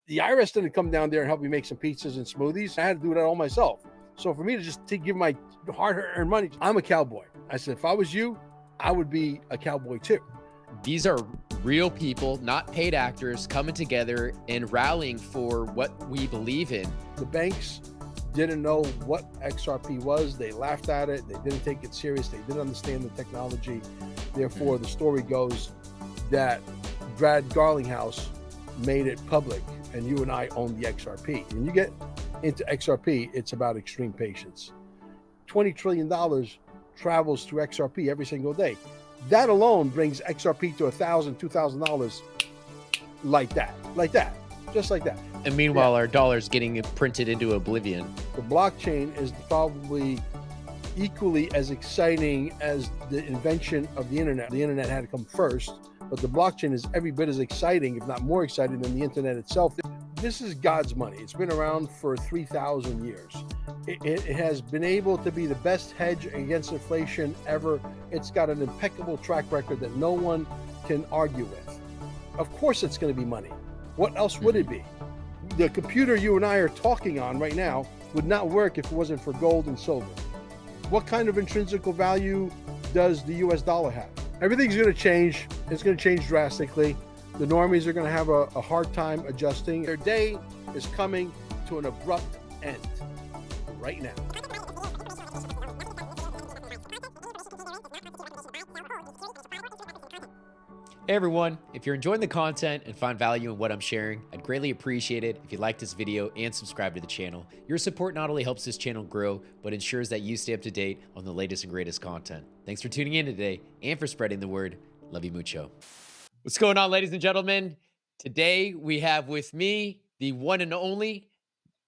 The IRS didn't come down there and help me make some pizzas and smoothies. I had to do that all myself. So for me to just give my hard-earned money, I'm a cowboy. I said, if I was you, I would be a cowboy too. These are real people, not paid actors, coming together and rallying for what we believe in. The banks didn't know what XRP was. They laughed at it. They didn't take it serious. They didn't understand the technology. Therefore, the story goes that Brad Garlinghouse made it public, and you and I own the XRP. When you get into XRP, it's about extreme patience. $20 trillion travels through XRP every single day. That alone brings XRP to $1,000, $2,000 like that, just like that. And meanwhile, our dollar's getting printed into oblivion. The blockchain is probably equally as exciting as the invention of the internet. The internet had to come first, but the blockchain is every bit as exciting, if not more exciting, than the internet itself. This is God's money. It's been around for 3,000 years. It has been able to be the best hedge against inflation ever. It's got an impeccable track record that no one can argue with. Of course it's going to be money. What else would it be? The computer you and I are talking on right now would not work if it wasn't for gold and silver. What kind of intrinsic value does the US dollar have? Everything's going to change. It's going to change drastically. The normies are going to have a hard time adjusting. Their day is coming to an abrupt end right now. Hey everyone, if you're enjoying the content and find value in what I'm sharing, I'd greatly appreciate it if you like this video and subscribe to the channel. Your support not only helps this channel grow, but ensures that you stay up to date on the latest and greatest content. Thanks for tuning in today and for spreading the word. Love you mucho. What's going on, ladies and gentlemen? Today we have with me the one and only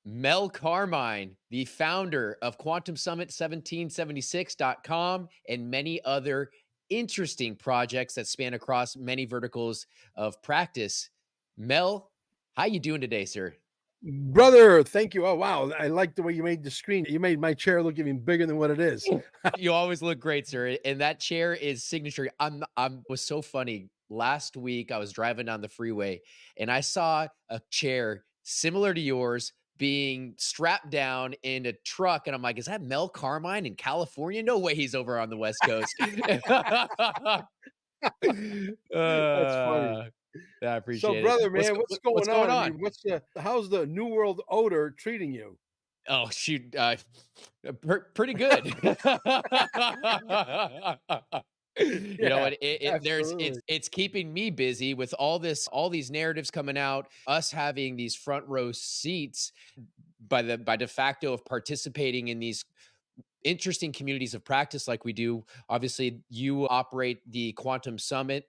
Mel Carmine, the founder of QuantumSummit1776.com and many other interesting projects that span across many verticals of practice. Mel, how you doing today, sir? Brother, thank you. Oh, wow. I like the way you made the screen. You made my chair look even bigger than what it is. You always look great, sir. And that chair is signature. Was so funny. Last week, I was driving down the freeway and I saw a chair similar to yours being strapped down in a truck. And I'm like, is that Mel Carmine in California? No way he's over on the West Coast. That's funny. I appreciate it. So, brother, man, what's going on? I mean, how's the New World Order treating you? Oh, shoot. Pretty good. You know what? It's keeping me busy with all these narratives coming out, us having these front row seats by de facto of participating in these interesting communities of practice like we do. Obviously, you operate the Quantum Summit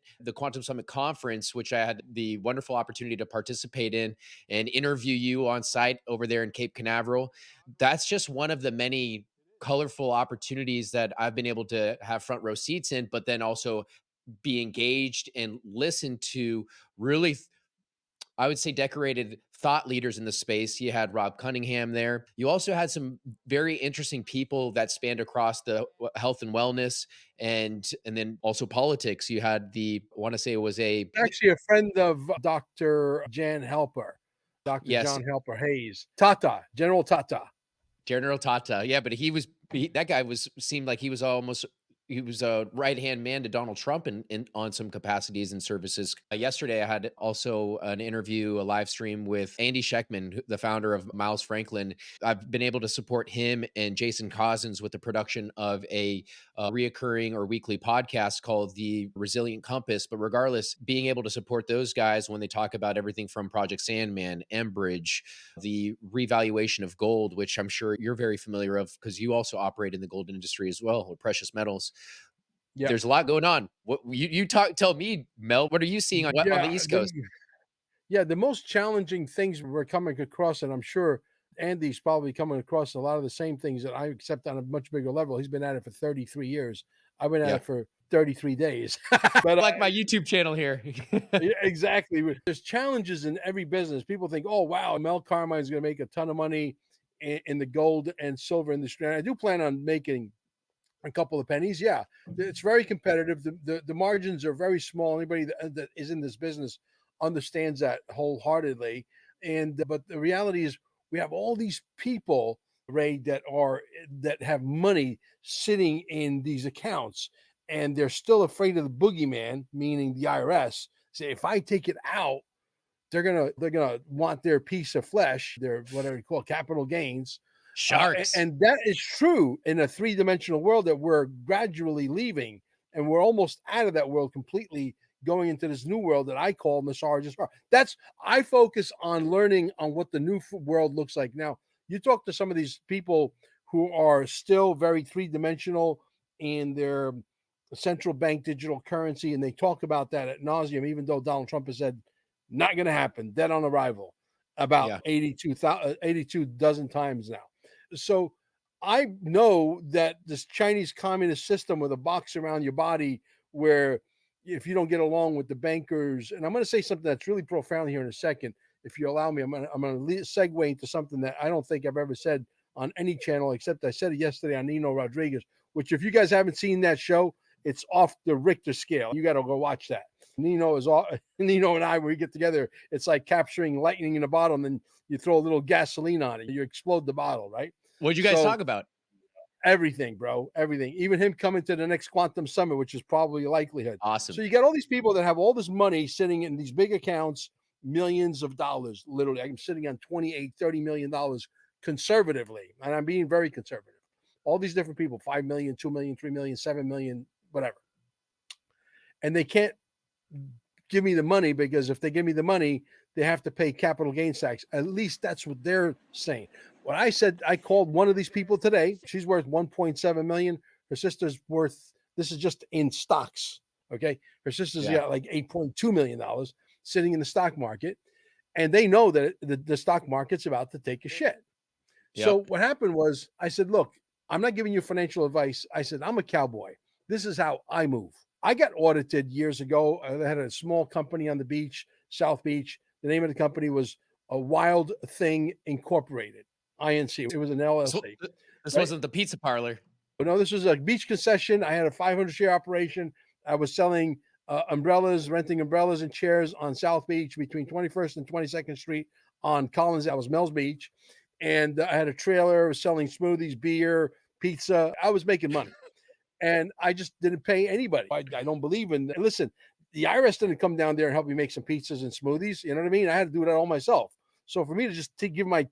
conference, which I had the wonderful opportunity to participate in and interview you on site over there in Cape Canaveral. That's just one of the many colorful opportunities that I've been able to have front row seats in, but then also be engaged and listen to really, I would say, decorated thought leaders in the space. You had Rob Cunningham there. You also had some very interesting people that spanned across the health and wellness and then also politics. You had I want to say it was actually a friend of Dr. Jan Helper, Dr. Yes. John Helper Hayes, General Tata. Yeah, but that guy seemed like he was a right-hand man to Donald Trump on some capacities and services. Yesterday, I had also an interview, a live stream with Andy Scheckman, the founder of Miles Franklin. I've been able to support him and Jason Cousins with the production of a reoccurring or weekly podcast called The Resilient Compass. But regardless, being able to support those guys when they talk about everything from Project Sandman, Enbridge, the revaluation of gold, which I'm sure you're very familiar of because you also operate in the gold industry as well, with precious metals. Yep. There's a lot going on. What tell me, Mel, what are you seeing on the East Coast? The most challenging things we're coming across, and I'm sure Andy's probably coming across a lot of the same things that I accept on a much bigger level. He's been at it for 33 years. I've been at it for 33 days. But like my YouTube channel here. Yeah, exactly. There's challenges in every business. People think, oh, wow, Mel Carmine is going to make a ton of money in the gold and silver industry. And I do plan on making a couple of pennies. Yeah, it's very competitive. The margins are very small. Anybody that is in this business understands that wholeheartedly. And but the reality is, we have all these people, Ray, that have money sitting in these accounts, and they're still afraid of the boogeyman, meaning the IRS. Say, if I take it out, they're gonna want their piece of flesh, their whatever you call capital gains. Sharks. And that is true in a three-dimensional world that we're gradually leaving, and we're almost out of that world completely, going into this new world that I call Massage's World. That's I focus on learning on what the new world looks like. Now, you talk to some of these people who are still very three-dimensional in their central bank digital currency, and they talk about that at nauseum, even though Donald Trump has said not going to happen, dead on arrival, about Yeah. 82 dozen times now. So I know that this Chinese communist system with a box around your body, where if you don't get along with the bankers, and I'm going to say something that's really profound here in a second, if you allow me, I'm going to segue into something that I don't think I've ever said on any channel, except I said it yesterday on Nino Rodriguez, which if you guys haven't seen that show, it's off the Richter scale. You got to go watch that. Nino is all Nino and I, when we get together, it's like capturing lightning in a bottle, and then you throw a little gasoline on it. You explode the bottle, right? What'd you guys talk about? Everything, bro. Everything. Even him coming to the next quantum summit, which is probably a likelihood. Awesome. So you got all these people that have all this money sitting in these big accounts, millions of dollars, literally. I'm sitting on 28, $30 million conservatively. And I'm being very conservative. All these different people, 5 million, 2 million, 3 million, 7 million, whatever. And they can't give me the money, because if they give me the money, they have to pay capital gains tax. At least that's what they're saying. What I said, I called one of these people today. She's worth 1.7 million. Her sister's worth, this is just in stocks. Okay. Her sister's got like $8.2 million sitting in the stock market. And they know that the stock market's about to take a shit. Yep. So what happened was, I said, look, I'm not giving you financial advice. I said, I'm a cowboy. This is how I move. I got audited years ago. I had a small company on the beach, South Beach. The name of the company was a Wild Thing Incorporated, INC. It was an LLC. This wasn't the pizza parlor. But no, this was a beach concession. I had a 500 share operation. I was selling umbrellas, renting umbrellas and chairs on South Beach between 21st and 22nd Street on Collins. That was Mel's Beach. And I had a trailer selling smoothies, beer, pizza. I was making money. And I just didn't pay anybody. I don't believe in. Listen, the IRS didn't come down there and help me make some pizzas and smoothies. You know what I mean? I had to do that all myself. So for me to just give my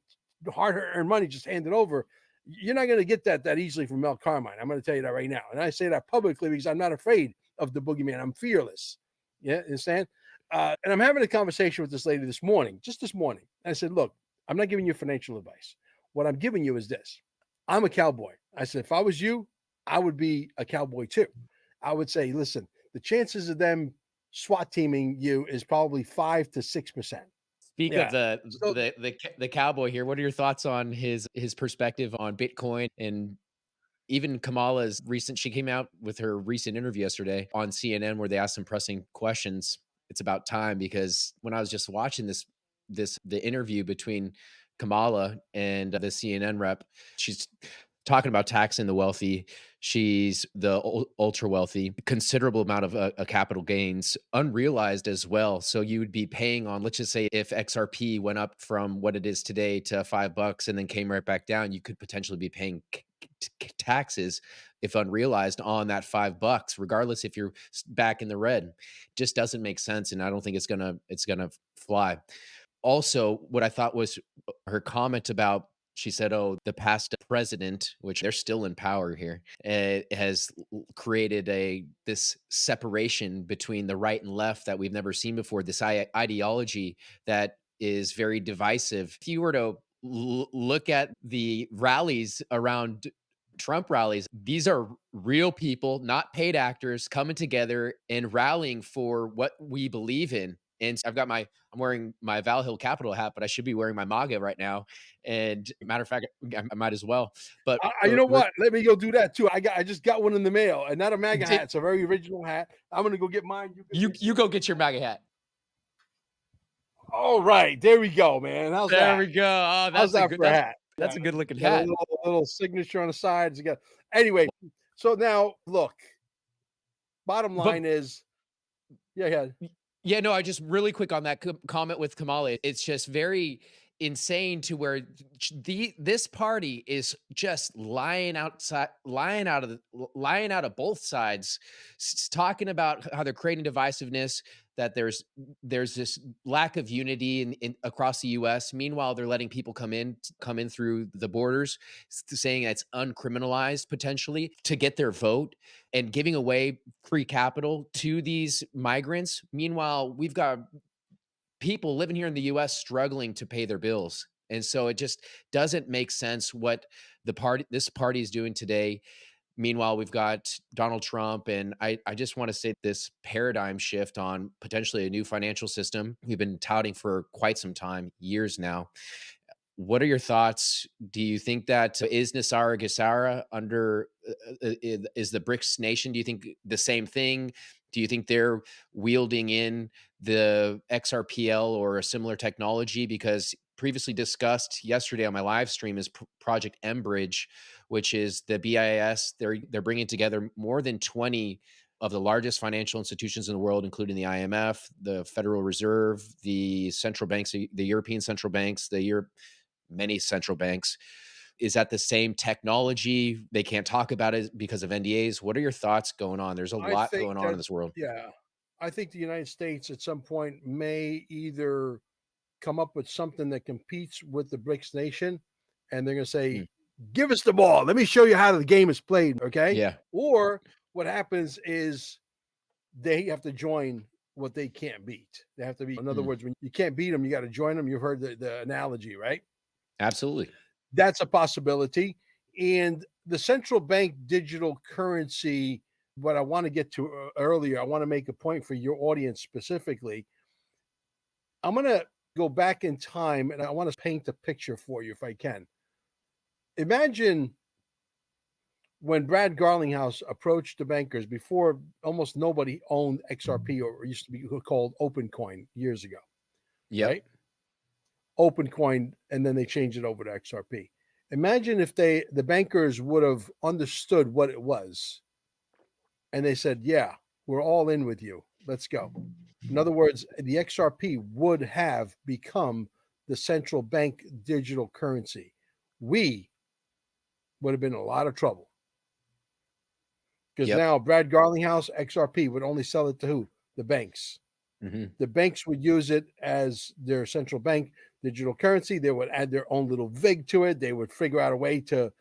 hard-earned money, just hand it over, you're not going to get that easily from Mel Carmine. I'm going to tell you that right now. And I say that publicly because I'm not afraid of the boogeyman. I'm fearless. Yeah, understand? And I'm having a conversation with this lady this morning, just this morning. I said, look, I'm not giving you financial advice. What I'm giving you is this. I'm a cowboy. I said, if I was you, I would be a cowboy too. I would say, listen, the chances of them SWAT teaming you is probably 5 to 6%. Speak of the cowboy here. What are your thoughts on his perspective on Bitcoin, and even Kamala's recent? She came out with her recent interview yesterday on CNN where they asked some pressing questions. It's about time, because when I was just watching the interview between Kamala and the CNN rep, she's talking about taxing the wealthy. She's the ultra wealthy, considerable amount of capital gains, unrealized as well. So you would be paying on, let's just say if XRP went up from what it is today to $5 and then came right back down, you could potentially be paying taxes, if unrealized, on that $5, regardless if you're back in the red. Just doesn't make sense. And I don't think it's gonna fly. Also, what I thought was her comment about, she said, "Oh, the past president, which they're still in power here, has created this separation between the right and left that we've never seen before. This ideology that is very divisive." If you were to look at the rallies around Trump rallies, these are real people, not paid actors, coming together and rallying for what we believe in. And I'm wearing my Val Hill Capital hat, but I should be wearing my MAGA right now. And matter of fact, I might as well. But you know what? Let me go do that too. I just got one in the mail, and not a MAGA hat. It's a very original hat. I'm gonna go get mine. You go get your MAGA hat. All right, there we go, man. How's that? There we go. Oh, that's a good hat. That's a good looking hat. A little signature on the sides. Anyway, so now look. Bottom line is, yeah. Yeah, no, I just really quick on that comment with Kamala. It's just very insane to where this party is just lying out of both sides, talking about how they're creating divisiveness, that there's this lack of unity in across the U.S. Meanwhile, they're letting people come in through the borders, saying it's uncriminalized potentially to get their vote and giving away free capital to these migrants. Meanwhile, we've got people living here in the US struggling to pay their bills. And so it just doesn't make sense what this party is doing today. Meanwhile, we've got Donald Trump, and I just want to say this paradigm shift on potentially a new financial system we've been touting for quite some time, years now. What are your thoughts? Do you think that is Nasara Gisara under is the BRICS nation? Do you think the same thing? Do you think they're wielding in the XRPL or a similar technology? Because previously discussed yesterday on my live stream is Project Mbridge, which is the BIS. They're bringing together more than 20 of the largest financial institutions in the world, including the IMF, the Federal Reserve, the central banks, the European central banks, many central banks. Is that the same technology? They can't talk about it because of NDAs. What are your thoughts going on? There's a I lot think going on in that, this world. yeah, I think the United States at some point may either come up with something that competes with the BRICS nation, and they're going to Mm. say, "Give us the ball. Let me show you how the game is played." Okay. Yeah. Or what happens is they have to join what they can't beat. They have to be, in other Mm. words, when you can't beat them, you got to join them. You've heard the analogy, right? Absolutely. That's a possibility. And the central bank digital currency, what I want to get to earlier, I want to make a point for your audience specifically. I'm going to go back in time and I want to paint a picture for you if I can. Imagine when Brad Garlinghouse approached the bankers before almost nobody owned XRP or used to be called OpenCoin years ago, Yep. right? OpenCoin, and then they changed it over to XRP. Imagine if the bankers would have understood what it was and they said, "Yeah, we're all in with you. Let's go." In other words, the XRP would have become the central bank digital currency. We would have been in a lot of trouble because Yep. now Brad Garlinghouse XRP would only sell it to who? The banks. Hmm. The banks would use it as their central bank digital currency. They would add their own little vig to it. They would figure out a way to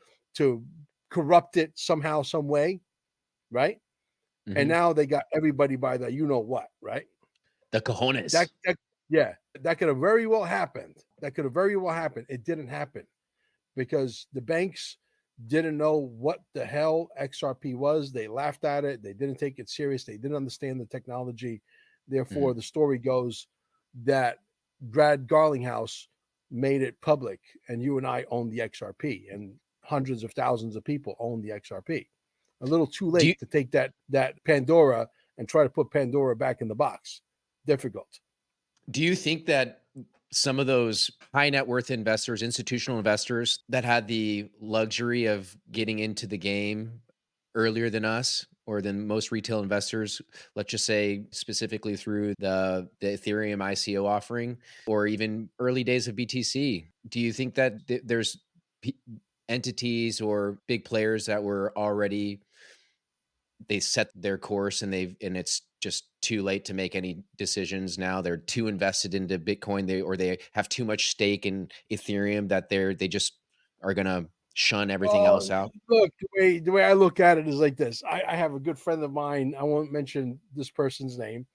corrupt it somehow, some way, right? And Hmm. now they got everybody by the you know what, right? The cojones. That yeah, that could have very well happened. That could have very well happened. It didn't happen because the banks didn't know what the hell XRP was. They laughed at it. They didn't take it serious. They didn't understand the technology. Therefore, Hmm. the story goes that Brad Garlinghouse made it public, and you and I own the XRP, and hundreds of thousands of people own the XRP. A little too Do you, late to take that Pandora and try to put Pandora back in the box. Difficult. do you think that some of those high net worth investors, institutional investors that had the luxury of getting into the game earlier than us or than most retail investors, let's just say specifically through the Ethereum ICO offering or even early days of BTC, do you think that there's p- entities or big players that were already they set their course and it's just too late to make any decisions now? They're too invested into Bitcoin, they have too much stake in Ethereum that they just are gonna shun everything Oh, else out. look, the way I look at it is like this. I have a good friend of mine. I won't mention this person's name.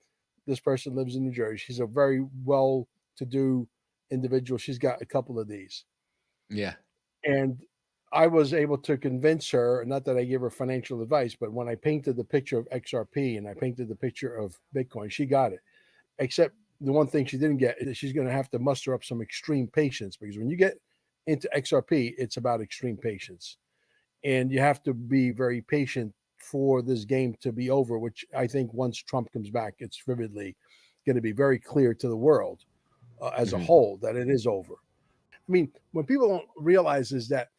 This person lives in New Jersey. She's a very well-to-do individual. She's got a couple of these. Yeah. And I was able to convince her, not that I gave her financial advice, but when I painted the picture of XRP and I painted the picture of Bitcoin, she got it. Except the one thing she didn't get is she's going to have to muster up some extreme patience because when you get into XRP, it's about extreme patience. And you have to be very patient for this game to be over, which I think once Trump comes back, it's vividly going to be very clear to the world as a Mhm. whole that it is over. I mean, what people don't realize is that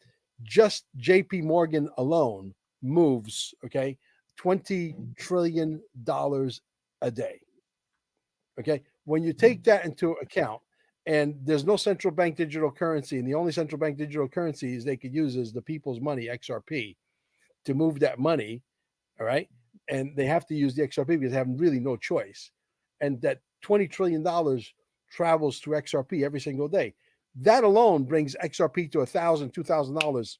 just JP Morgan alone moves, okay, $20 trillion a day. Okay. When you take that into account, and there's no central bank digital currency, and the only central bank digital currencies they could use is the people's money, XRP, to move that money. All right. And they have to use the XRP because they have really no choice. And that $20 trillion travels through XRP every single day. That alone brings XRP to $1,000, $2,000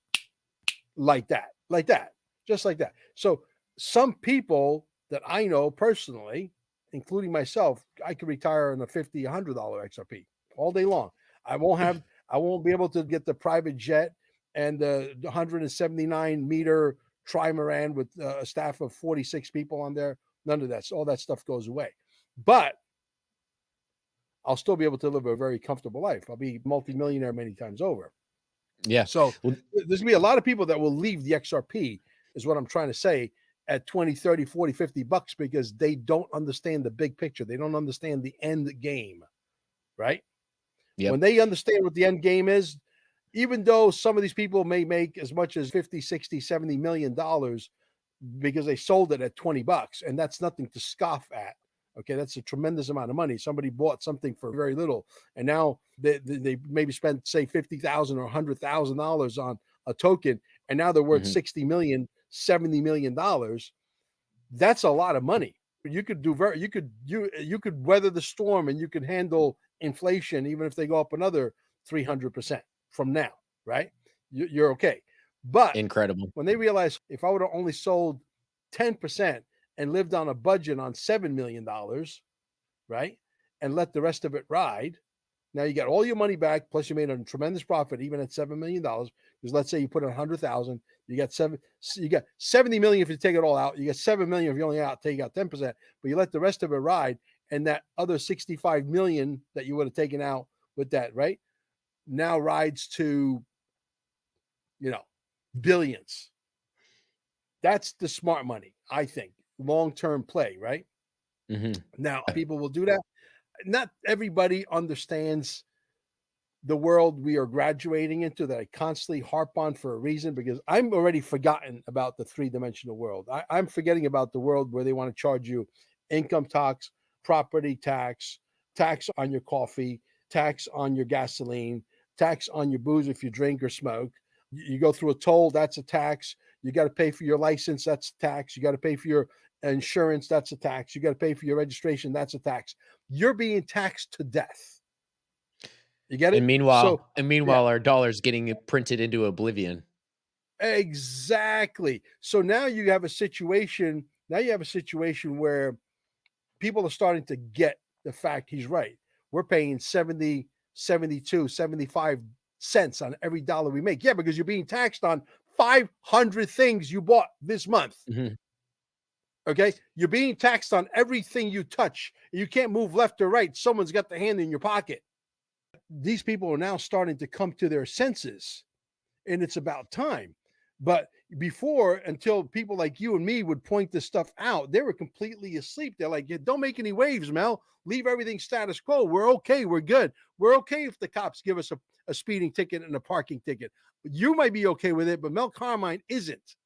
like that, just like that. So some people that I know personally, including myself, I could retire on a $50, $100 XRP all day long. I won't be able to get the private jet and the 179-meter trimaran with a staff of 46 people on there. None of that. All that stuff goes away. But I'll still be able to live a very comfortable life. I'll be multimillionaire many times over. Yeah. So Well, there's gonna be a lot of people that will leave the XRP, is what I'm trying to say, at 20, 30, 40, $50 because they don't understand the big picture. They don't understand the end game, right? When yep. they understand what the end game is, even though some of these people may make as much as 50, 60, 70 million dollars because they sold it at $20, and that's nothing to scoff at. Okay, that's a tremendous amount of money. Somebody bought something for very little, and now they maybe spent, say, 50,000 or $100,000 on a token, and now they're worth 60 million, $70 million. That's a lot of money. You could do you could weather the storm, and you could handle inflation even if they go up another 300% from now, right? You're okay. But Incredible. when they realize, if I would have only sold 10% and lived on a budget on $7 million, right, and let the rest of it ride, now you got all your money back, plus you made a tremendous profit even at $7 million. Because let's say you put in 100,000, you got 70 million if you take it all out. You get 7 million if you only take out 10%, but you let the rest of it ride, and that other 65 million that you would have taken out with that, right, now rides to, billions. That's the smart money, I think. Long-term play, right? Now, people will do that. Not everybody understands the world we are graduating into, that I constantly harp on for a reason, because I'm already forgotten about the three-dimensional world. I'm forgetting about the world where they want to charge you income tax, property tax, tax on your coffee, tax on your gasoline, tax on your booze if you drink or smoke. You go through a toll, that's a tax. You got to pay for your license, that's a tax. You got to pay for your insurance, that's a tax. You got to pay for your registration, that's a tax. You're being taxed to death. You get it? And So, yeah, meanwhile, our dollar's getting printed into oblivion. exactly. So now you have a situation. Now you have a situation where people are starting to get the fact he's right. We're paying 70, 72, 75 cents on every dollar we make. Yeah, because you're being taxed on 500 things you bought this month. Okay. You're being taxed on everything you touch. You can't move left or right. Someone's got the hand in your pocket. These people are now starting to come to their senses, and it's about time. But before, until people like you and me would point this stuff out, they were completely asleep. They're like, don't make any waves, Mel. Leave everything status quo. We're okay. We're good. We're okay if the cops give us a speeding ticket and a parking ticket. You might be okay with it, but Mel Carmine isn't.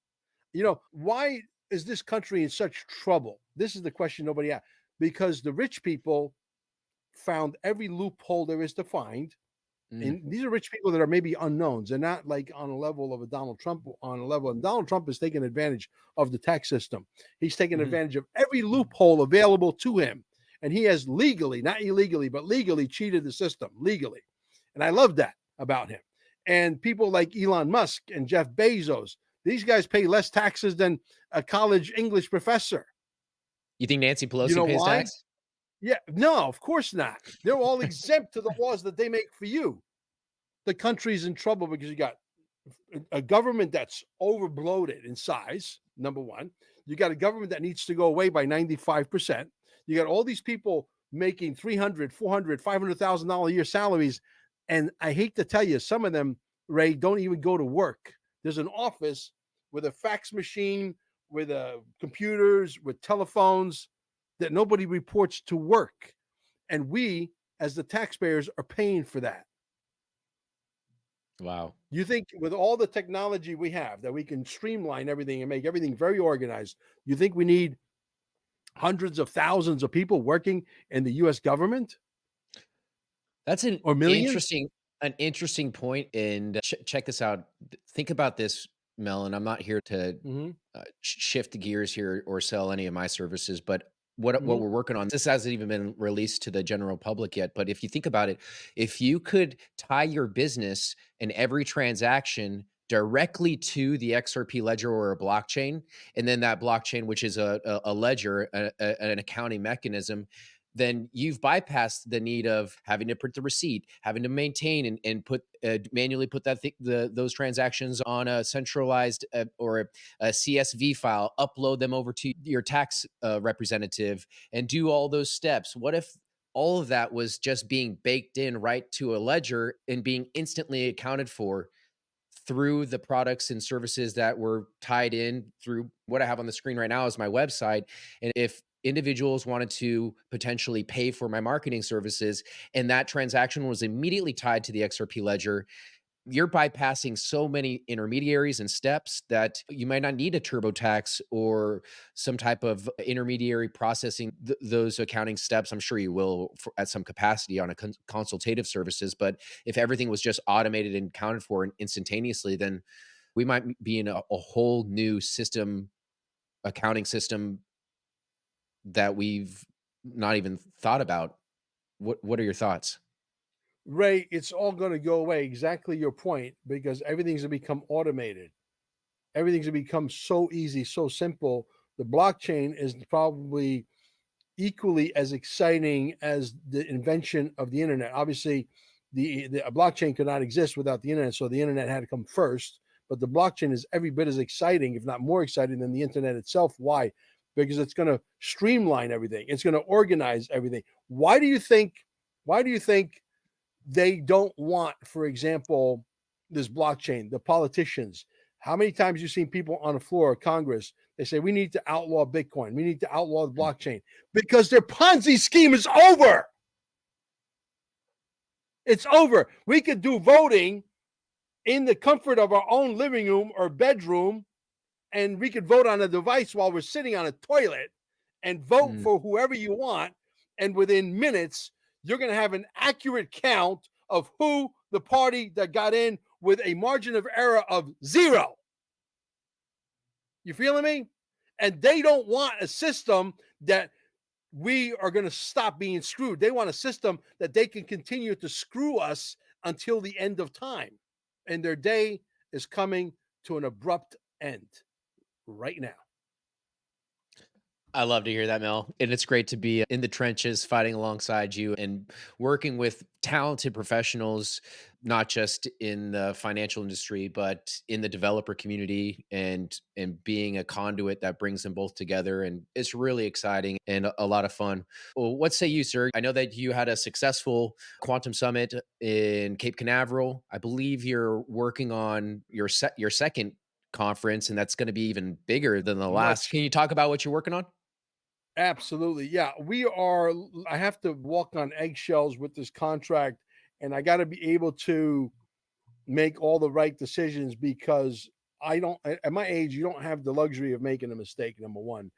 Why is this country in such trouble? This is the question nobody asked. Because the rich people found every loophole there is to find. And these are rich people that are maybe unknowns. They're not like on a level of a Donald Trump, on a level. And Donald Trump is taking advantage of the tax system. He's taking advantage of every loophole available to him. And he has legally, not illegally, but legally cheated the system, legally. And I love that about him. And people like Elon Musk and Jeff Bezos, these guys pay less taxes than a college English professor. You think Nancy You Pelosi know pays why? tax? Yeah, no, of course not. They're all exempt to the laws that they make for you. The country's in trouble because you got a government that's overbloated in size, number one. You got a government that needs to go away by 95%. You got all these people making $300,000, $400,000, $500,000 a year salaries. And I hate to tell you, some of them, Ray, don't even go to work. There's an office with a fax machine, with computers, with telephones, that nobody reports to work. And we, as the taxpayers, are paying for that. Wow. You think with all the technology we have that we can streamline everything and make everything very organized, you think we need hundreds of thousands of people working in the US government That's or millions? an interesting point, and check this out. Think about this, Mel, and I'm not here to Mhm, shift gears here or sell any of my services, but what mhm. we're working on, this hasn't even been released to the general public yet. But if you think about it, if you could tie your business and every transaction directly to the XRP ledger or a blockchain, and then that blockchain, which is a ledger, an accounting mechanism, then you've bypassed the need of having to print the receipt, having to maintain and put manually put those transactions on a centralized or a CSV file, upload them over to your tax representative, and do all those steps. What if all of that was just being baked in right to a ledger and being instantly accounted for through the products and services that were tied in through what I have on the screen right now is my website? And if individuals wanted to potentially pay for my marketing services and that transaction was immediately tied to the XRP ledger, you're bypassing so many intermediaries and steps that you might not need a TurboTax or some type of intermediary processing those accounting steps. I'm sure you will at some capacity on a consultative services, but if everything was just automated and accounted for instantaneously, then we might be in a whole new system, accounting system that we've not even thought about. What are your thoughts? Ray, it's all gonna go away, exactly your point, because everything's gonna become automated. Everything's gonna become so easy, so simple. The blockchain is probably equally as exciting as the invention of the internet. Obviously, the a blockchain could not exist without the internet, so the internet had to come first. But the blockchain is every bit as exciting, if not more exciting, than the internet itself. Why? Because it's going to streamline everything. It's going to organize everything. Why do you think? Why do you think they don't want, for example, this blockchain? The politicians. How many times you've seen people on the floor of Congress? They say we need to outlaw Bitcoin. We need to outlaw the blockchain because their Ponzi scheme is over. It's over. We could do voting in the comfort of our own living room or bedroom, and we could vote on a device while we're sitting on a toilet and vote Mm. for whoever you want. And within minutes, you're going to have an accurate count of who the party that got in with a margin of error of zero. You feeling me? And they don't want a system that we are going to stop being screwed. They want a system that they can continue to screw us until the end of time. And their day is coming to an abrupt end right now. I love to hear that, Mel. And it's great to be in the trenches fighting alongside you and working with talented professionals, not just in the financial industry, but in the developer community and being a conduit that brings them both together. And it's really exciting and a lot of fun. Well, what say you, sir? I know that you had a successful quantum summit in Cape Canaveral. I believe you're working on your second conference, and that's going to be even bigger than the last. Much. Can you talk about what you're working on? Absolutely. Yeah. We are, I have to walk on eggshells with this contract, and I got to be able to make all the right decisions because I don't, at my age, you don't have the luxury of making a mistake, number one.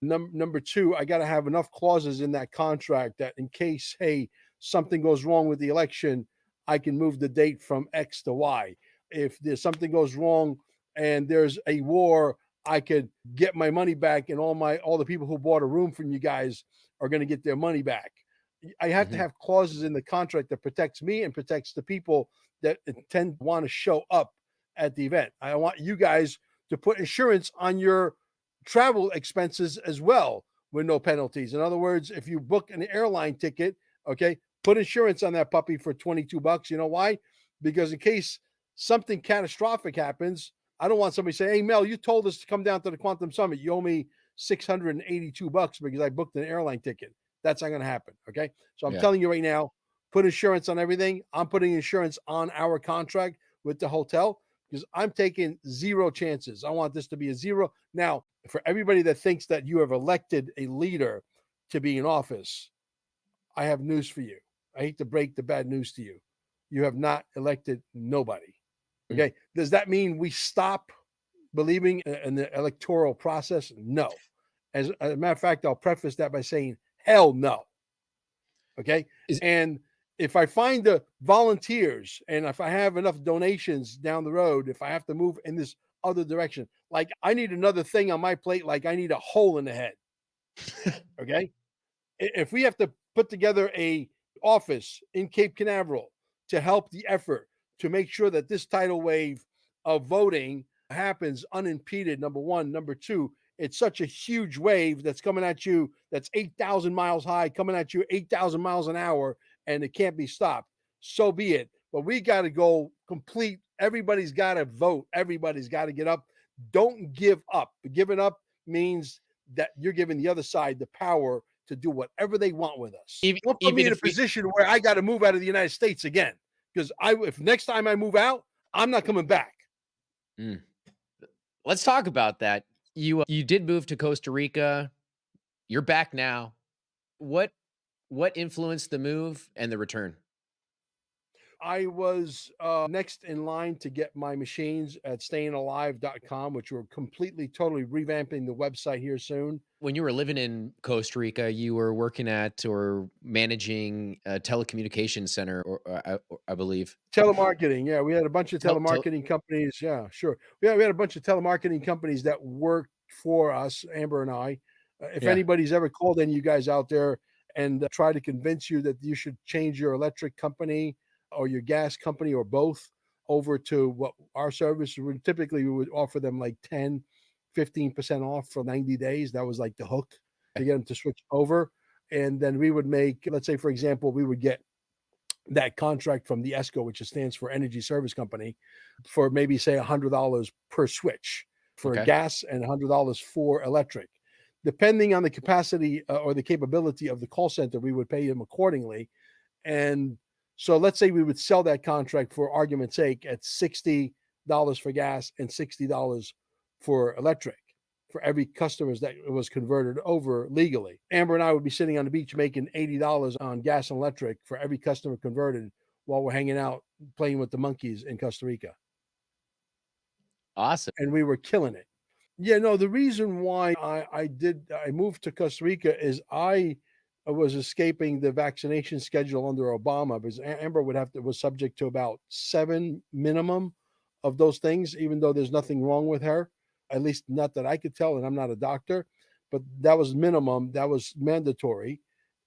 Number two, I got to have enough clauses in that contract that in case, hey, something goes wrong with the election, I can move the date from X to Y. If there's something goes wrong and there's a war, I could get my money back, and all the people who bought a room from you guys are going to get their money back. I have to Mhm. have clauses in the contract that protects me and protects the people that tend to want to show up at the event. I want you guys to put insurance on your travel expenses as well with no penalties. In other words, if you book an airline ticket, okay, put insurance on that puppy for $22. You know why? Because in case something catastrophic happens, I don't want somebody saying, "Hey, Mel, you told us to come down to the Quantum Summit. You owe me $682 because I booked an airline ticket." That's not going to happen. Okay. So I'm Yeah. telling you right now, put insurance on everything. I'm putting insurance on our contract with the hotel because I'm taking zero chances. I want this to be a zero. Now, for everybody that thinks that you have elected a leader to be in office, I have news for you. I hate to break the bad news to you. You have not elected nobody. Mm. Okay. Does that mean we stop believing in the electoral process? No. As a matter of fact, I'll preface that by saying, hell no. Okay. Is And if I find the volunteers and if I have enough donations down the road, if I have to move in this other direction, like I need another thing on my plate, like I need a hole in the head. Okay. If we have to put together a office in Cape Canaveral to help the effort to make sure that this tidal wave of voting happens unimpeded, number one. Number two, it's such a huge wave that's coming at you, that's 8,000 miles high, coming at you 8,000 miles an hour, and it can't be stopped. So be it. But we got to go complete. Everybody's got to vote. Everybody's got to get up. Don't give up. Giving up means that you're giving the other side the power to do whatever they want with us. Don't put me in a position where I got to move out of the United States again. Because if next time I move out, I'm not coming back. Let's talk about that. You did move to Costa Rica. You're back now. What influenced the move and the return? I was next in line to get my machines at stayingalive.com, which we're completely, totally revamping the website here soon. When you were living in Costa Rica, you were working at or managing a telecommunications center, or I believe. Telemarketing. Yeah, we had a bunch of telemarketing companies. Yeah, sure. Yeah, we had a bunch of telemarketing companies that worked for us, Amber and I. If anybody's ever called any of you guys out there and tried to convince you that you should change your electric company or your gas company or both over to what our service would typically, we would offer them like 10-15% off for 90 days. That was like the hook to get them to switch over. And then we would make, let's say, for example, we would get that contract from the ESCO, which stands for Energy Service Company, for maybe say $100 per switch for gas and $100 for electric. Depending on the capacity or the capability of the call center, we would pay them accordingly. And so let's say we would sell that contract, for argument's sake, at $60 for gas and $60 for electric for every customer that was converted over legally. Amber and I would be sitting on the beach making $80 on gas and electric for every customer converted while we're hanging out playing with the monkeys in Costa Rica. Awesome. And we were killing it. Yeah, no, the reason why I moved to Costa Rica is I was escaping the vaccination schedule under Obama, because Amber was subject to about 7 minimum of those things, even though there's nothing wrong with her, at least not that I could tell, and I'm not a doctor, but that was minimum, that was mandatory.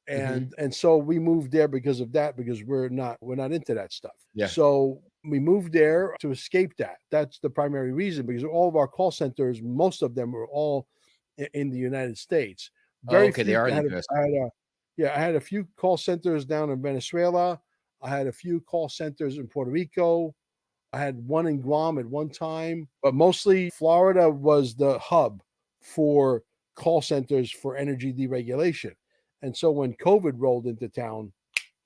And so we moved there because of that, because we're not into that stuff. Yeah. So we moved there to escape that. That's the primary reason, because all of our call centers, most of them were all in the United States. Very few. They are in the US. I had a few call centers down in Venezuela. I had a few call centers in Puerto Rico. I had one in Guam at one time, but mostly Florida was the hub for call centers for energy deregulation. And so when COVID rolled into town,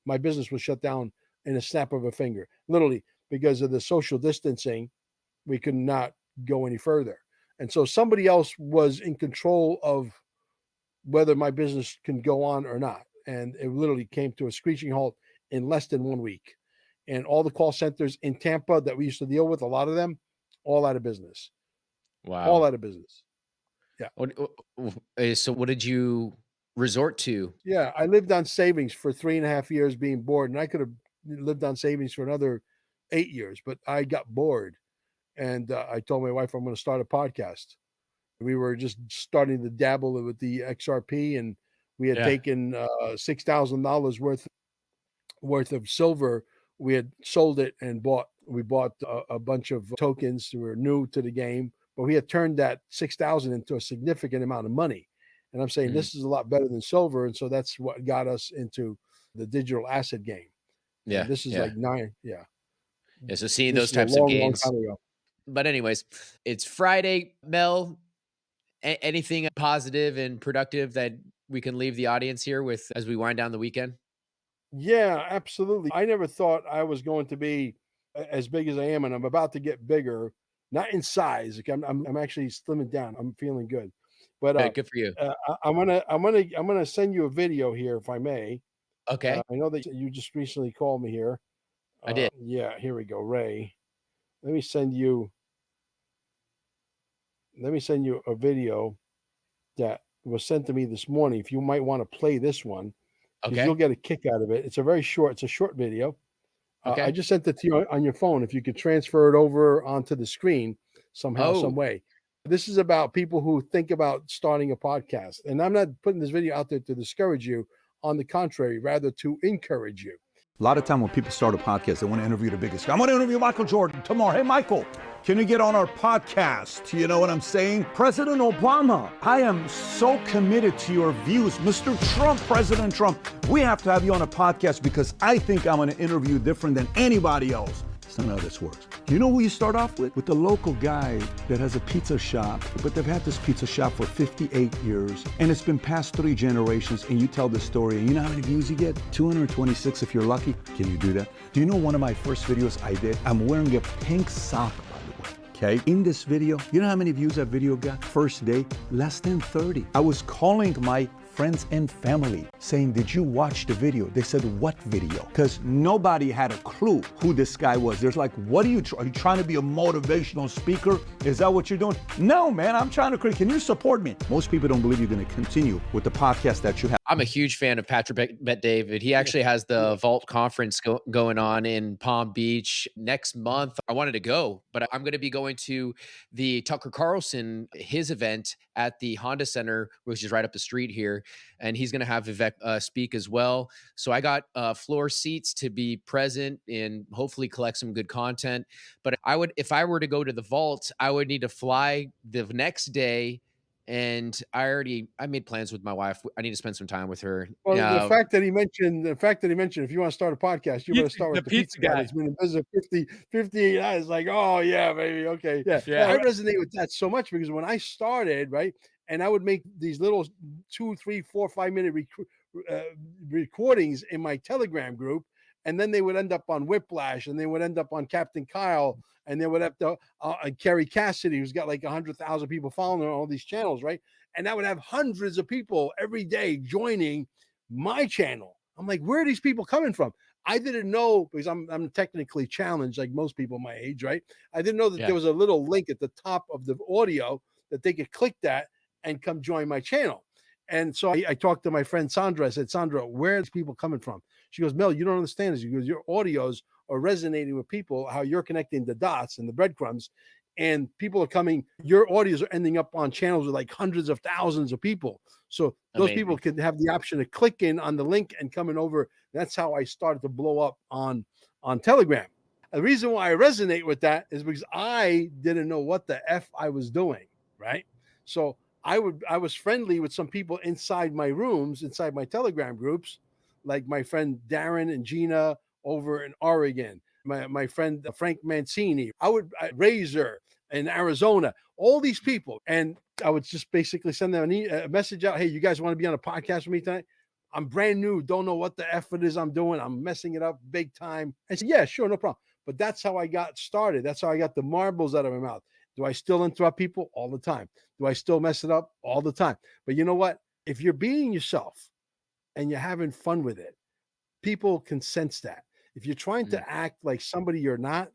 my business was shut down in a snap of a finger, literally, because of the social distancing. We could not go any further. And so somebody else was in control of whether my business can go on or not. And it literally came to a screeching halt in less than 1 week. And all the call centers in Tampa that we used to deal with, a lot of them, all out of business. Wow. All out of business. Yeah. So what did you resort to? Yeah, I lived on savings for 3.5 years being bored, and I could have lived on savings for another 8 years, but I got bored. And I told my wife I'm going to start a podcast. We were just starting to dabble with the XRP, and we had taken $6,000 worth of silver. We had sold it and we bought a bunch of tokens. We were new to the game, but we had turned that 6,000 into a significant amount of money. And I'm saying this is a lot better than silver. And so that's what got us into the digital asset game. Yeah. And this is like 9. Yeah. Yeah. So seeing those types of gains. Long time ago. But anyways, it's Friday. Mel, anything positive and productive that we can leave the audience here with as we wind down the weekend? Yeah, absolutely. I never thought I was going to be as big as I am, and I'm about to get bigger. Not in size. Like I'm actually slimming down. I'm feeling good. But good for you. I'm gonna send you a video here, if I may. Okay. I know that you just recently called me here. I did. Yeah, here we go, Ray. Let me send you a video that was sent to me this morning. If you might want to play this one, because you'll Okay. get a kick out of it. It's a short video. I Okay. just sent it to you on your phone. If you could transfer it over onto the screen somehow, some Oh, way. This is about people who think about starting a podcast. And I'm not putting this video out there to discourage you. On the contrary, rather to encourage you. A lot of time when people start a podcast, they want to interview the biggest guy. I'm going to interview Michael Jordan tomorrow. Hey, Michael, can you get on our podcast? You know what I'm saying? President Obama, I am so committed to your views. Mr. Trump, President Trump, we have to have you on a podcast because I think I'm going to interview different than anybody else. That's not how this works. You know who you start off with? With the local guy that has a pizza shop, but they've had this pizza shop for 58 years, and it's been past 3 generations, and you tell the story, and you know how many views you get? 226 if you're lucky. Can you do that? Do you know one of my first videos I did? I'm wearing a pink sock, by the way. Okay, in this video, you know how many views that video got? First day, less than 30. I was calling my friends and family saying, did you watch the video? They said, what video? Because nobody had a clue who this guy was. There's like, what are you trying to be a motivational speaker? Is that what you're doing? No, man, I'm trying to create. Can you support me? Most people don't believe you're going to continue with the podcast that you have. I'm a huge fan of Patrick Bet-David. He actually has the Vault conference going on in Palm Beach next month. I wanted to go, but I'm going to be going to the Tucker Carlson, his event at the Honda Center, which is right up the street here. And he's going to have Vivek speak as well. So I got floor seats to be present and hopefully collect some good content. But if I were to go to the Vault, I would need to fly the next day. And I made plans with my wife. I need to spend some time with her. Well, the fact that he mentioned, if you want to start a podcast, you better start with the pizza guy that's been in business 58 years. Like, oh yeah, baby. Okay. Yeah. Yeah. I resonate with that so much because when I started, right, and I would make these little 2, 3, 4, 5 minute recordings in my Telegram group, and then they would end up on Whiplash, and they would end up on Captain Kyle, and they would have to Kerry Cassidy, who's got like 100,000 people following on all these channels, right? And I would have hundreds of people every day joining my channel. I'm like, where are these people coming from? I didn't know, because I'm technically challenged like most people my age, right? I didn't know that there was a little link at the top of the audio that they could click that and come join my channel. And so I talked to my friend Sandra. I said, Sandra, where are these people coming from? She goes, Mel, you don't understand this. She goes, your audios are resonating with people, how you're connecting the dots and the breadcrumbs, and people are coming. Your audios are ending up on channels with like hundreds of thousands of people. So those people can have the option to click in on the link and coming over. That's how I started to blow up on Telegram. The reason why I resonate with that is because I didn't know what the F I was doing, right? So I was friendly with some people inside my rooms, inside my Telegram groups, like my friend Darren and Gina over in Oregon, my friend Frank Mancini, Razor in Arizona, all these people. And I would just basically send them a message out. Hey, you guys want to be on a podcast with me tonight? I'm brand new. Don't know what the F it is I'm doing. I'm messing it up big time. I said, yeah, sure, no problem. But that's how I got started. That's how I got the marbles out of my mouth. Do I still interrupt people? All the time. Do I still mess it up? All the time. But you know what? If you're being yourself and you're having fun with it, people can sense that. If you're trying to act like somebody you're not,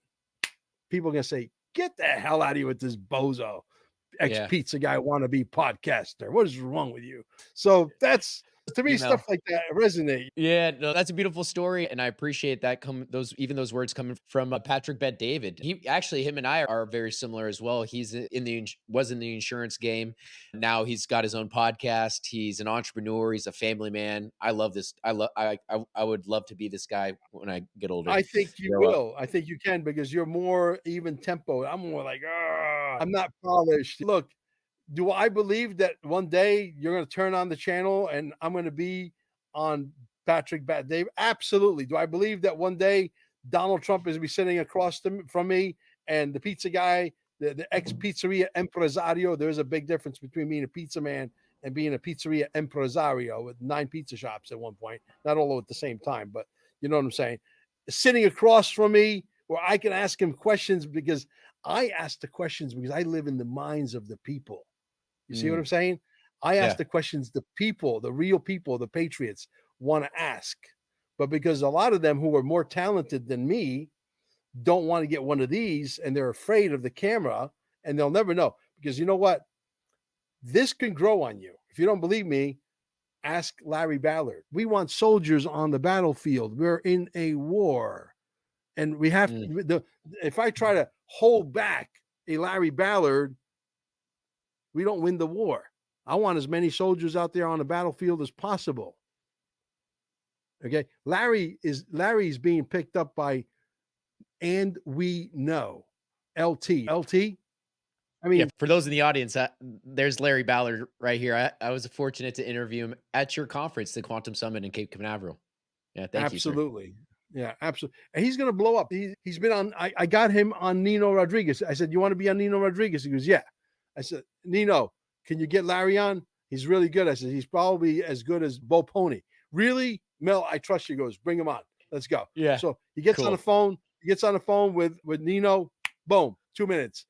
people are going to say, get the hell out of here with this bozo, ex-pizza guy wannabe podcaster. What is wrong with you? So that's, to me, stuff like that resonate. Yeah, no, that's a beautiful story, and I appreciate that. Those words coming from Patrick Bet-David. Him and I are very similar as well. He's was in the insurance game. Now he's got his own podcast. He's an entrepreneur. He's a family man. I love this. I would love to be this guy when I get older. I think you will. I think you can, because you're more even tempo. I'm more like, I'm not polished. Look. Do I believe that one day you're going to turn on the channel and I'm going to be on Patrick Bet-David? Absolutely. Do I believe that one day Donald Trump is going to be sitting across from me and the pizza guy, the ex-pizzeria impresario? There's a big difference between being a pizza man and being a pizzeria impresario with 9 pizza shops at one point. Not all at the same time, but you know what I'm saying? Sitting across from me where I can ask him questions, because I ask the questions because I live in the minds of the people. You see what I'm saying? I ask the questions the people, the real people, the patriots want to ask. But because a lot of them who are more talented than me don't want to get one of these, and they're afraid of the camera, and they'll never know. Because you know what? This can grow on you. If you don't believe me, ask Larry Ballard. We want soldiers on the battlefield. We're in a war. And we have if I try to hold back a Larry Ballard, we don't win the war. I want as many soldiers out there on the battlefield as possible. Okay. Larry's being picked up by, and we know, LT. I mean, for those in the audience, there's Larry Ballard right here. I was fortunate to interview him at your conference, the Quantum Summit in Cape Canaveral. Yeah, thank you, sir. Absolutely. Yeah, absolutely. And he's going to blow up. He's been on, I got him on Nino Rodriguez. I said, you want to be on Nino Rodriguez? He goes, yeah. I said, Nino, can you get Larry on? He's really good. I said, he's probably as good as Bo Pony. Really? Mel, I trust you. He goes, bring him on. Let's go. Yeah. So he gets on the phone. He gets on the phone with Nino. Boom. 2 minutes.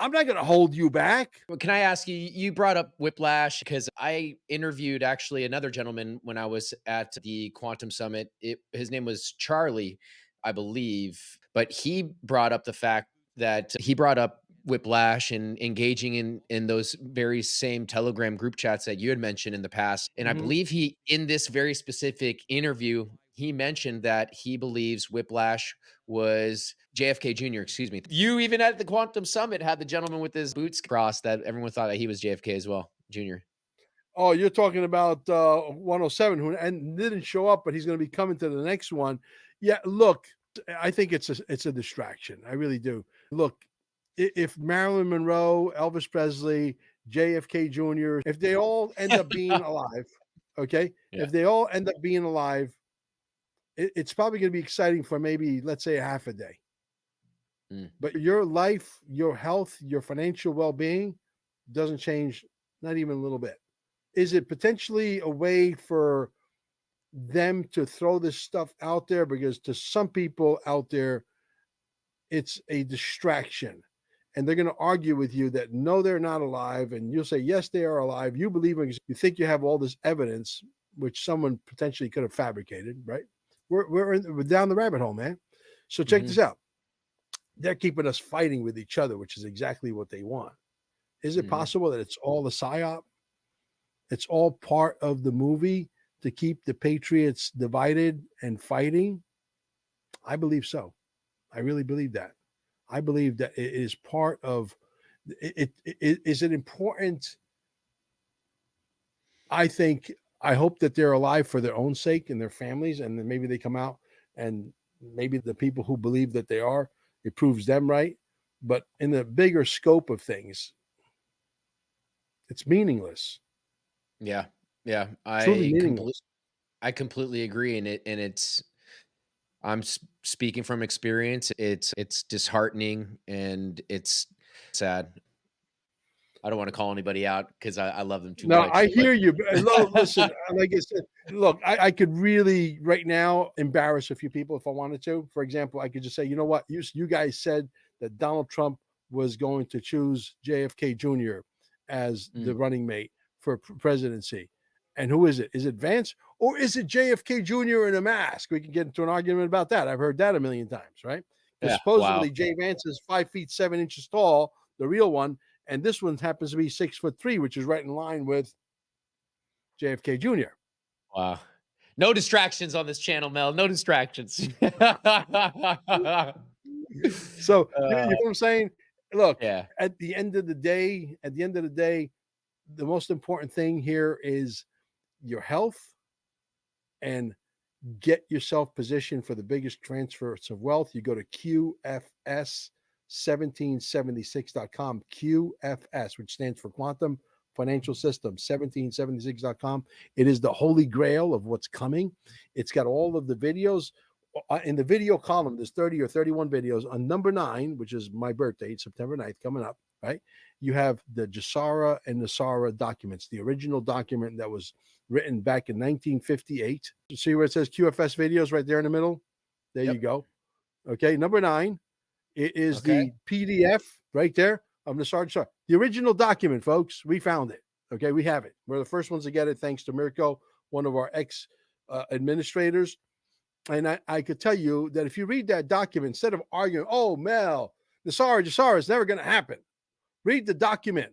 I'm not going to hold you back. Well, can I ask you, you brought up whiplash because I interviewed actually another gentleman when I was at the Quantum Summit. His name was Charlie, I believe, but he brought up the fact that he brought up whiplash and engaging in those very same Telegram group chats that you had mentioned in the past. And I believe he, in this very specific interview, he mentioned that he believes whiplash was JFK Jr., excuse me. You even at the Quantum Summit had the gentleman with his boots crossed that everyone thought that he was JFK as well, Jr. Oh, you're talking about 107 who and didn't show up, but he's going to be coming to the next one. Yeah, look, I think it's a distraction. I really do. Look, if Marilyn Monroe, Elvis Presley, JFK Jr., if they all end up being alive, okay? Yeah. If they all end up being alive, it's probably going to be exciting for maybe, let's say, a half a day. But your life, your health, your financial well-being doesn't change, not even a little bit. Is it potentially a way for them to throw this stuff out there? Because to some people out there, it's a distraction. And they're going to argue with you that, no, they're not alive. And you'll say, yes, they are alive. You believe in, you think you have all this evidence, which someone potentially could have fabricated, right? We're down the rabbit hole, man. So check this out. They're keeping us fighting with each other, which is exactly what they want. Is it possible that it's all a psyop? It's all part of the movie to keep the patriots divided and fighting? I believe so. I really believe that. I believe that it is part of it. Is it important? I hope that they're alive for their own sake and their families, and then maybe they come out, and maybe the people who believe that they are, it proves them right. But in the bigger scope of things, it's meaningless. Yeah. I completely agree. And I'm speaking from experience. It's disheartening and it's sad. I don't want to call anybody out because I love them too much. No, I hear you. Listen, like I said, look, I could really right now embarrass a few people if I wanted to. For example, I could just say, you know what? You guys said that Donald Trump was going to choose JFK Jr. as the running mate for presidency. And who is it? Is it Vance or is it JFK Jr. in a mask? We can get into an argument about that. I've heard that a million times, right? Because supposedly Jay Vance is 5 feet 7 inches tall, the real one. And this one happens to be 6'3", which is right in line with JFK Jr. Wow. No distractions on this channel, Mel. No distractions. So you know what I'm saying? Look, at the end of the day, the most important thing here is your health and get yourself positioned for the biggest transfers of wealth. You go to QFS1776.com, QFS, which stands for Quantum Financial System, 1776.com. It is the holy grail of what's coming. It's got all of the videos. In the video column, there's 30 or 31 videos. On number 9, which is my birthday, September 9th, coming up, right? You have the Jasara and Nasara documents, the original document that was written back in 1958. You see where it says QFS videos right there in the middle? There you go. Okay, number 9. It is the PDF right there of Nasara. The original document, folks. We found it. Okay, we have it. We're the first ones to get it, thanks to Mirko, one of our ex-administrators. And I could tell you that if you read that document, instead of arguing, oh, Mel, Jasara, it's never going to happen. Read the document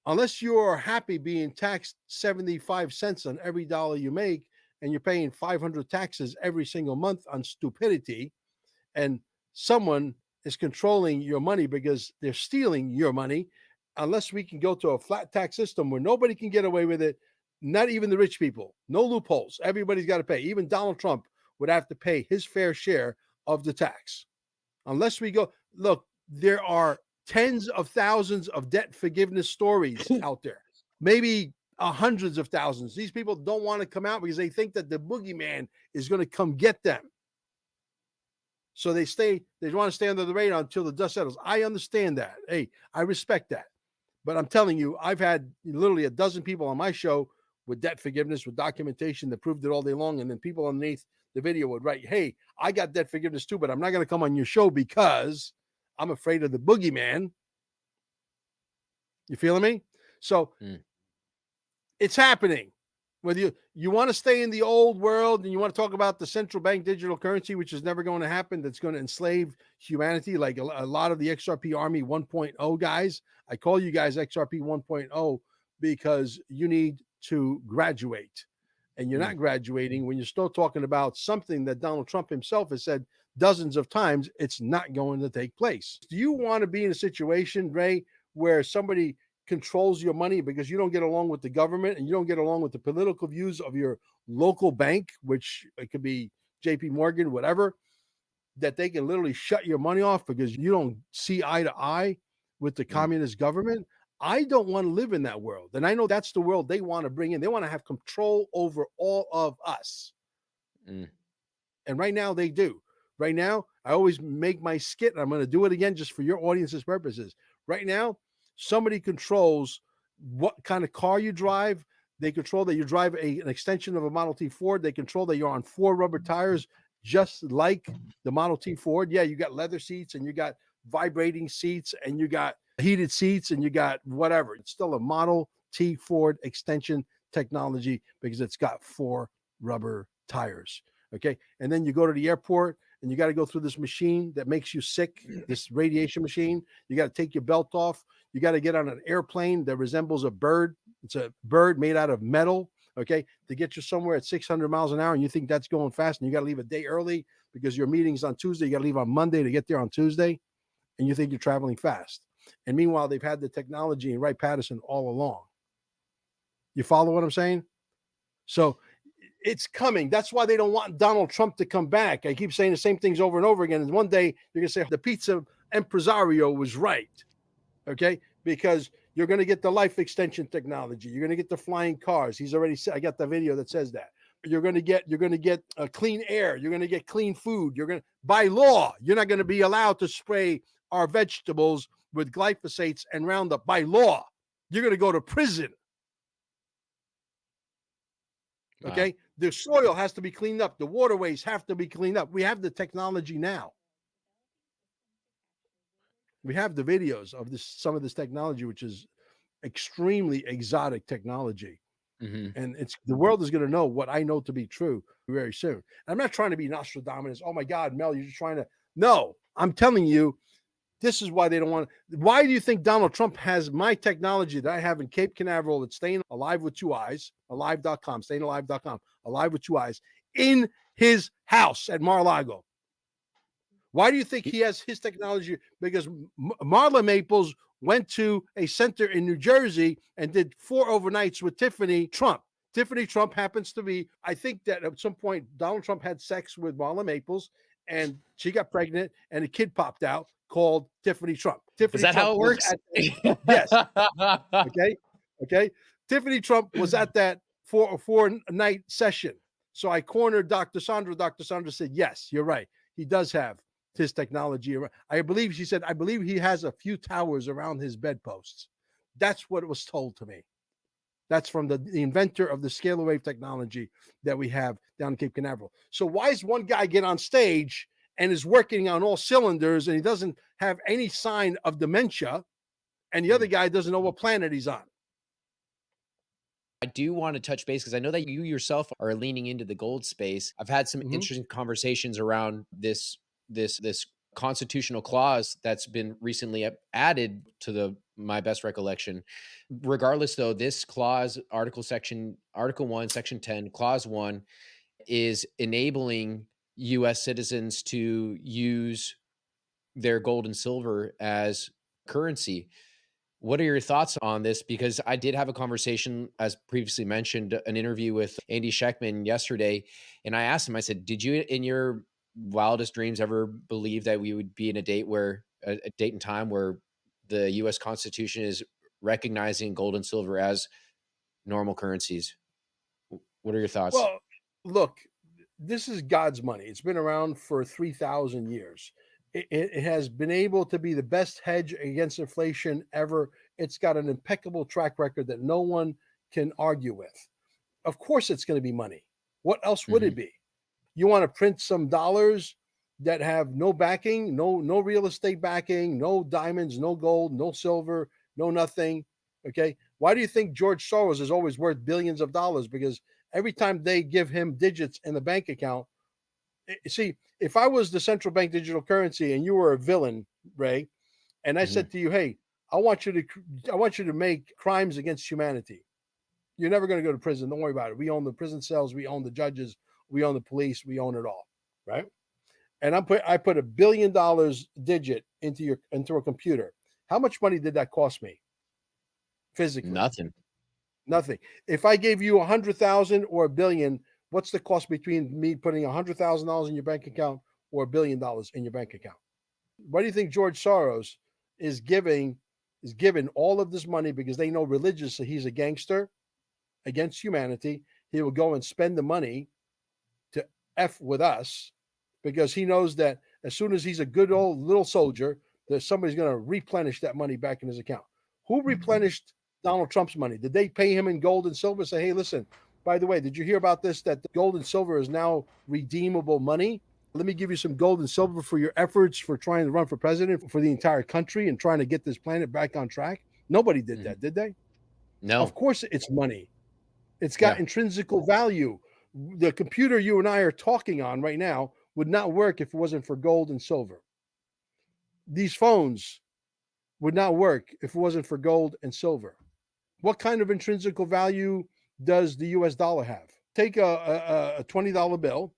unless you're happy being taxed 75 cents on every dollar you make, and you're paying 500 taxes every single month on stupidity, and someone is controlling your money because they're stealing your money, unless we can go to a flat tax system where nobody can get away with it, not even the rich people, no loopholes, everybody's got to pay. Even Donald Trump would have to pay his fair share of the tax. Unless we go, look, there are tens of thousands of debt forgiveness stories out there, maybe hundreds of thousands. These people don't want to come out because they think that the boogeyman is going to come get them. So they want to stay under the radar until the dust settles. I understand that. Hey, I respect that. But I'm telling you, I've had literally a dozen people on my show with debt forgiveness, with documentation that proved it all day long. And then people underneath the video would write, hey, I got debt forgiveness too, but I'm not going to come on your show because I'm afraid of the boogeyman. You feeling me? So it's happening. Whether you want to stay in the old world and you want to talk about the central bank digital currency, which is never going to happen, that's going to enslave humanity, like a lot of the XRP Army 1.0 guys. I call you guys XRP 1.0 because you need to graduate. And you're not graduating when you're still talking about something that Donald Trump himself has said dozens of times. It's not going to take place. Do you want to be in a situation, Ray, where somebody controls your money because you don't get along with the government and you don't get along with the political views of your local bank, which it could be JP Morgan, whatever, that they can literally shut your money off because you don't see eye to eye with the communist government? I don't want to live in that world. And I know that's the world they want to bring in. They want to have control over all of us. And right now they do. Right now, I always make my skit, and I'm going to do it again just for your audience's purposes. Right now, somebody controls what kind of car you drive. They control that you drive an extension of a Model T Ford. They control that you're on 4 rubber tires, just like the Model T Ford. Yeah, you got leather seats and you got vibrating seats and you got heated seats and you got whatever. It's still a Model T Ford extension technology because it's got 4 rubber tires. Okay. And then you go to the airport and you got to go through this machine that makes you sick, this radiation machine. You got to take your belt off. You got to get on an airplane that resembles a bird. It's a bird made out of metal, okay, to get you somewhere at 600 miles an hour, and you think that's going fast, and you got to leave a day early because your meeting's on Tuesday. You got to leave on Monday to get there on Tuesday, and you think you're traveling fast. And meanwhile, they've had the technology in Wright-Patterson all along. You follow what I'm saying? So it's coming. That's why they don't want Donald Trump to come back. I keep saying the same things over and over again. And one day you're going to say the pizza impresario was right. Okay. Because you're going to get the life extension technology. You're going to get the flying cars. He's already said, I got the video that says that. You're going to get clean air. You're going to get clean food. By law, you're not going to be allowed to spray our vegetables with glyphosates and Roundup by law. You're going to go to prison. Okay. Wow. The soil has to be cleaned up. The waterways have to be cleaned up. We have the technology now. We have the videos of some of this technology, which is extremely exotic technology. And the world is going to know what I know to be true very soon. I'm not trying to be Nostradamus. Oh my God, Mel, you're just trying to. No, I'm telling you, this is why they don't want to. Why do you think Donald Trump has my technology that I have in Cape Canaveral that's staying alive with 2 eyes, alive.com, stayingalive.com, alive with 2 eyes, in his house at Mar-a-Lago? Why do you think he has his technology? Because Marla Maples went to a center in New Jersey and did 4 overnights with Tiffany Trump. Tiffany Trump happens to be, I think that at some point, Donald Trump had sex with Marla Maples and she got pregnant and a kid popped out called Tiffany Trump. Tiffany Is that Trump how it works? Yes. Okay. Tiffany Trump was at that 4-night session. So I cornered Dr. Sandra. Dr. Sandra said, yes, you're right. He does have his technology. I believe she said, I believe he has a few towers around his bedposts. That's what was told to me. That's from the inventor of the scalar wave technology that we have down in Cape Canaveral. So why is one guy get on stage and is working on all cylinders and he doesn't have any sign of dementia, and the other guy doesn't know what planet he's on? I do want to touch base because I know that you yourself are leaning into the gold space. I've had some interesting conversations around this constitutional clause that's been recently added to the my best recollection. Regardless, though, this clause, Article 1, Section 10, Clause 1, is enabling US citizens to use their gold and silver as currency. What are your thoughts on this? Because I did have a conversation, as previously mentioned, an interview with Andy Schechtman yesterday. And I asked him, I said, did you in your wildest dreams ever believe that we would be in a date and time where the US Constitution is recognizing gold and silver as normal currencies? What are your thoughts? Well, look, this is God's money. It's been around for 3,000 years. It has been able to be the best hedge against inflation ever. It's got an impeccable track record that no one can argue with. Of course, it's going to be money. What else would it be? You want to print some dollars that have no backing, no real estate backing, no diamonds, no gold, no silver, no nothing. Okay. Why do you think George Soros is always worth billions of dollars? Because every time they give him digits in the bank account, see, if I was the central bank digital currency and you were a villain, Ray, and I said to you, hey, I want you to make crimes against humanity. You're never going to go to prison. Don't worry about it. We own the prison cells. We own the judges. We own the police. We own it all. Right. And I put $1 billion digit into a computer. How much money did that cost me? Physically? Nothing. If I gave you 100,000 or $1 billion, what's the cost between me putting $100,000 in your bank account or $1 billion in your bank account? Why do you think George Soros is given all of this money? Because they know religiously he's a gangster against humanity. He will go and spend the money to F with us because he knows that as soon as he's a good old little soldier, that somebody's going to replenish that money back in his account. Who replenished Donald Trump's money? Did they pay him in gold and silver? Say, hey, listen, by the way, did you hear about this, that the gold and silver is now redeemable money? Let me give you some gold and silver for your efforts for trying to run for president for the entire country and trying to get this planet back on track. Nobody did that, did they? No. Of course it's money. It's got intrinsic value. The computer you and I are talking on right now would not work if it wasn't for gold and silver. These phones would not work if it wasn't for gold and silver. What kind of intrinsic value does the US dollar have? Take a $20 bill,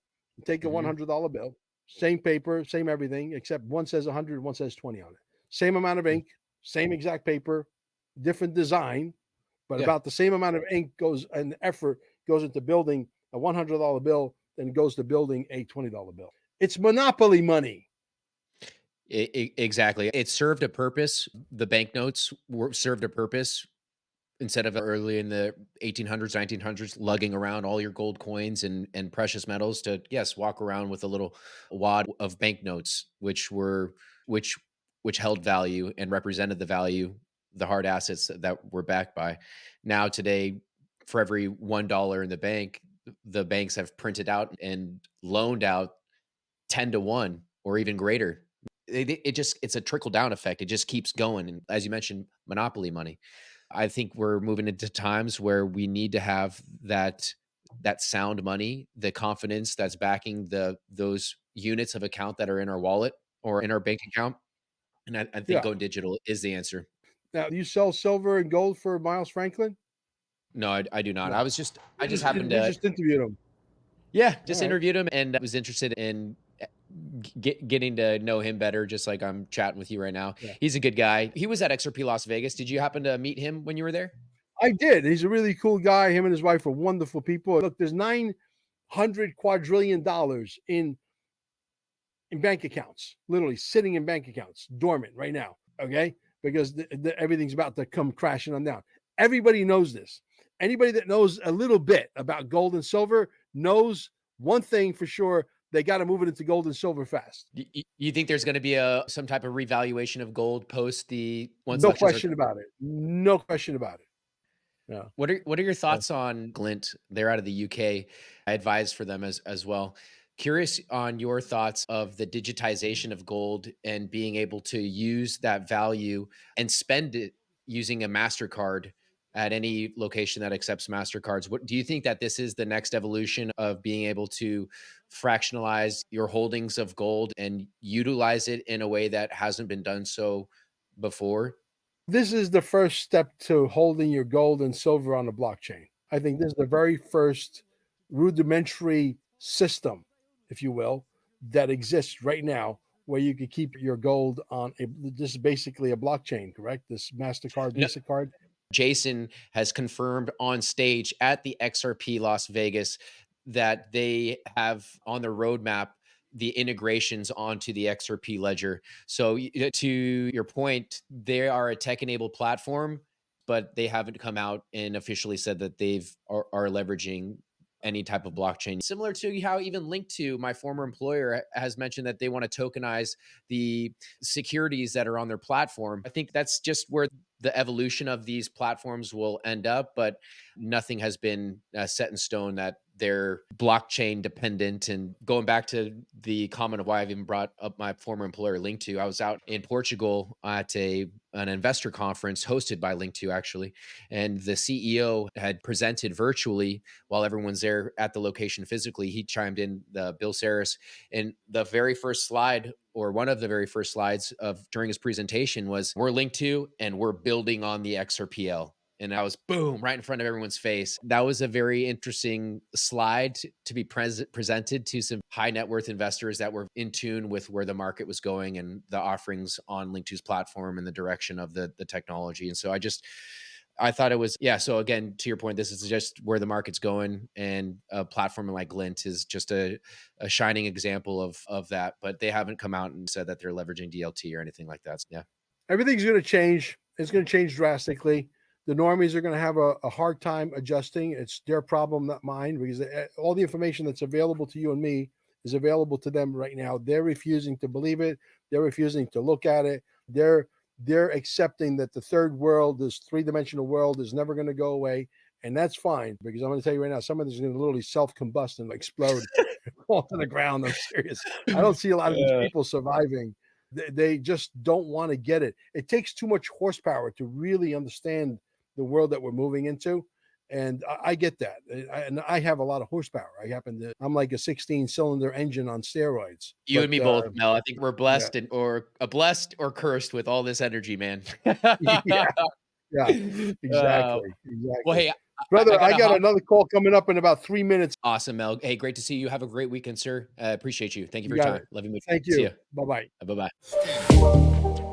take a $100 bill, same paper, same everything, except one says 100, one says 20 on it. Same amount of ink, same exact paper, different design, but about the same amount of ink and effort goes into building a $100 bill than it goes to building a $20 bill. It's monopoly money. Exactly. It served a purpose. The banknotes served a purpose. Instead of early in the 1800s, 1900s, lugging around all your gold coins and precious metals to, walk around with a little wad of banknotes, which held value and represented the value, the hard assets that were backed by. Now today, for every $1 in the bank, the banks have printed out and loaned out 10 to 1 or even greater. It's a trickle down effect. It just keeps going. And as you mentioned, monopoly money. I think we're moving into times where we need to have that sound money, the confidence that's backing those units of account that are in our wallet or in our bank account. And I think going digital is the answer. Now, do you sell silver and gold for Miles Franklin? No, I do not. No. I just happened We to just interviewed him. Yeah, just interviewed him and I was interested in getting to know him better, just like I'm chatting with you right now. Yeah. He's a good guy. He was at XRP Las Vegas. Did you happen to meet him when you were there? I did. He's a really cool guy. Him and his wife are wonderful people. Look, there's $900 quadrillion in bank accounts, literally sitting in bank accounts, dormant right now. Okay, because everything's about to come crashing on down. Everybody knows this. Anybody that knows a little bit about gold and silver knows one thing for sure: they got to move it into gold and silver fast. You think there's going to be some type of revaluation of gold post the once? No question about it. No question about it. Yeah. What are your thoughts on Glint? They're out of the UK. I advise for them as well. Curious on your thoughts of the digitization of gold and being able to use that value and spend it using a MasterCard at any location that accepts MasterCards. What do you think that this is the next evolution of being able to fractionalize your holdings of gold and utilize it in a way that hasn't been done so before? This is the first step to holding your gold and silver on the blockchain. I think this is the very first rudimentary system, if you will, that exists right now where you could keep your gold on this is basically a blockchain, correct? This MasterCard, No, Visa card. Jason has confirmed on stage at the XRP Las Vegas that they have on their roadmap the integrations onto the XRP ledger. So to your point, they are a tech-enabled platform, but they haven't come out and officially said that are leveraging any type of blockchain. Similar to how even Linked, my former employer, has mentioned that they want to tokenize the securities that are on their platform. I think that's just where the evolution of these platforms will end up, but nothing has been set in stone that they're blockchain dependent. And going back to the comment of why I've even brought up my former employer, Linked, I was out in Portugal at an investor conference hosted by Linked, actually, and the CEO had presented virtually while everyone's there at the location physically. He chimed in, Bill Saris, and the very first slide, or one of the very first slides of during his presentation, was, "We're Linked and we're building on the XRPL." And I was, boom, right in front of everyone's face. That was a very interesting slide to be presented to some high net worth investors that were in tune with where the market was going and the offerings on Linked platform and the direction of the technology. And so I thought it was, yeah. So again, to your point, this is just where the market's going, and a platform like Glint is just a shining example of that. But they haven't come out and said that they're leveraging DLT or anything like that. So, yeah, everything's going to change. It's going to change drastically. The normies are going to have a hard time adjusting. It's their problem, not mine, because all the information that's available to you and me is available to them right now. They're refusing to believe it. They're refusing to look at it. They're accepting that the third world, this three-dimensional world, is never going to go away. And that's fine, because I'm going to tell you right now, some of this is going to literally self-combust and explode, fall to the ground. I'm serious. I don't see a lot of these people surviving. They just don't want to get it. It takes too much horsepower to really understand the world that we're moving into. And I get that. And I have a lot of horsepower. I'm like a 16-cylinder engine on steroids. You and me both, Mel. I think we're blessed, yeah. blessed or cursed with all this energy, man. Yeah, exactly. Well, hey, brother, I got another call coming up in about 3 minutes. Awesome, Mel. Hey, great to see you. Have a great weekend, sir. Appreciate you. Thank you for your time. Love you. Thank you. See you. Bye-bye. Bye-bye.